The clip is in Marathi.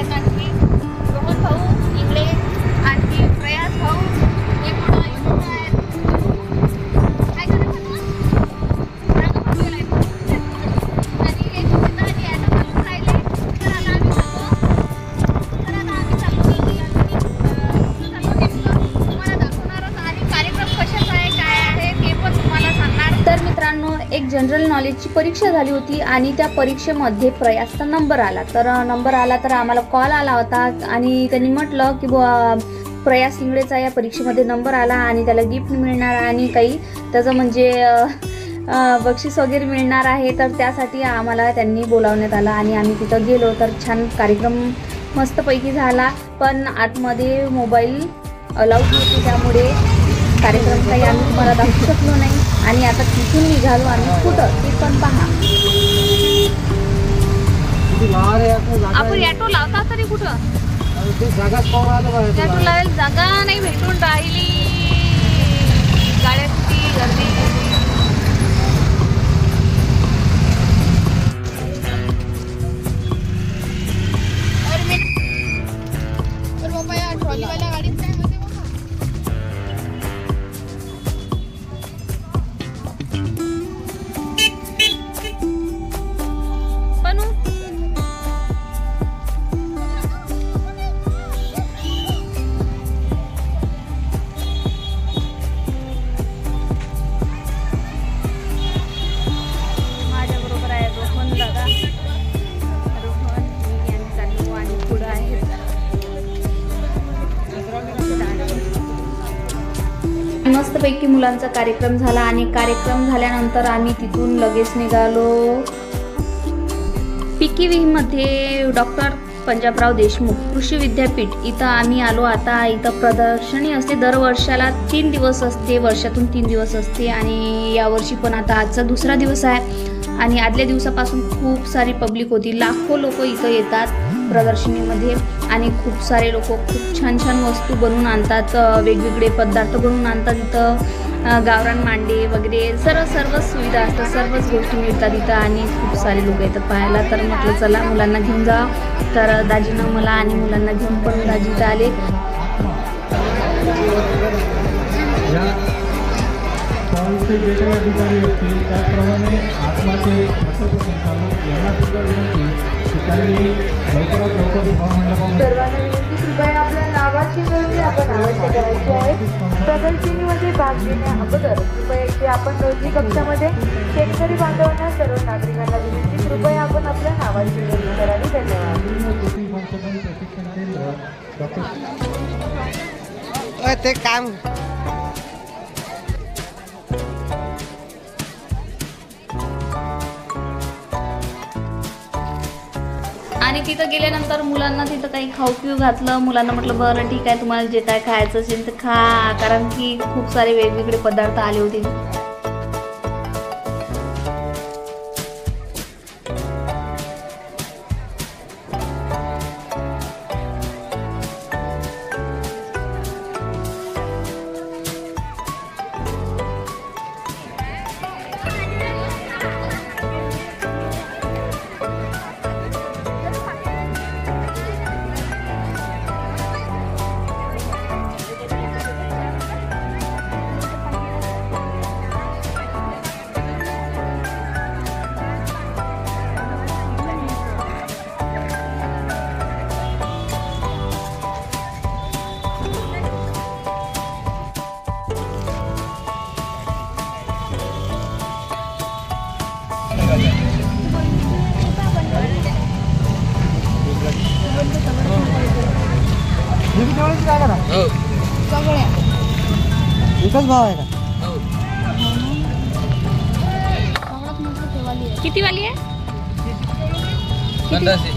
आहेत आणखी रोहन भाऊ इकडे, आणखी प्रयास भाऊ हे पुढं इकडं आहेत. काय करायचं मग? रांगा बसलेला आहे. आणि हे सुद्धा आधी आता चालून राहिले. तर आता आम्ही चाललो. तुम्हाला दाखवणारच आणि कार्यक्रम कशाचा आहे काय आहे ते पण तुम्हाला सांगणार. तर मित्रांनो, एक जनरल नॉलेजची परीक्षा झाली होती आणि त्या परीक्षेमध्ये प्रयासचा नंबर आला. तर नंबर आला तर आम्हाला कॉल आला होता आणि त्यांनी म्हटलं की प्रयास इंगळेचा या परीक्षेमध्ये नंबर आला आणि त्याला गिफ्ट मिळणार आणि काही त्याचं म्हणजे बक्षीस वगैरे मिळणार आहे. तर त्यासाठी आम्हाला त्यांनी बोलावण्यात आलं आणि आम्ही तिथं गेलो. तर छान कार्यक्रम मस्तपैकी झाला, पण आतमध्ये मोबाईल अलाउड नव्हते, त्यामुळे कार्यक्रम काही आम्ही तुम्हाला दाखवू शकलो नाही. आणि आता तिथून निघालो आम्ही कुठं ते पण पहा. आपण ॲटो लावता तरी कुठं ॲटो लावायला जागा नाही भेटून राहिली. गाड्याची गर्दी. ट्रॉलीवाल्या गाडीत काय होते मस्तपैकी मुलांचा कार्यक्रम झाला आणि कार्यक्रम झाल्यानंतर आम्ही तिथून लगेच निघालो पिकिवीमध्ये डॉक्टर पंजाबराव देशमुख कृषी विद्यापीठ इथं आम्ही आलो. आता इथं प्रदर्शनी असते, दरवर्षाला 3 दिवस असते, वर्षातून 3 दिवस असते आणि यावर्षी पण आता आजचा दुसरा दिवस आहे. आणि आदल्या दिवसापासून खूप सारी पब्लिक होती, लाखो लोक इथं येतात प्रदर्शनीमध्ये आणि खूप सारे लोक खूप छान छान वस्तू बनवून आणतात, वेगवेगळे पदार्थ बनवून आणतात. इथं गावरान मांडे वगैरे सर्व सुविधा असतात, सर्वच गोष्टी मिळतात इथं आणि खूप सारे लोक येतात पाहायला. तर म्हटलं चला मुलांना घेऊन जा. तर दाजीनं मला आणि मुलांना घेऊन पण दाजी इथं आले. जे काही अधिकारी असतील त्याप्रमाणे आत्माचे संचालक यांना सुद्धा विनंती की त्यांनी लवकरात लवकर सर्वांना विनंती, कृपया आपल्या नावाची नोंदणी आपण अवश्य करायची आहे. प्रदर्शनीमध्ये भाग घेण्या अगोदर कृपया इथे आपण नोंदणी कक्षामध्ये शेतकरी बांधवांना सर्व नागरिकांना विनंती, कृपया आपण आपल्या नावाची नोंदणी करावी. धन्यवाद. प्रशिक्षण केंद्र ते काम आणि तिथं गेल्यानंतर मुलांना तिथं काही खाऊ पिऊ घातलं. मुलांना म्हटलं बरं ठीक आहे, तुम्हाला जे काय खायचं असेल तर खा, कारण की खूप सारे वेगवेगळे पदार्थ आले होते. एकच भाव आहे का? किती वाली आहे? 1500.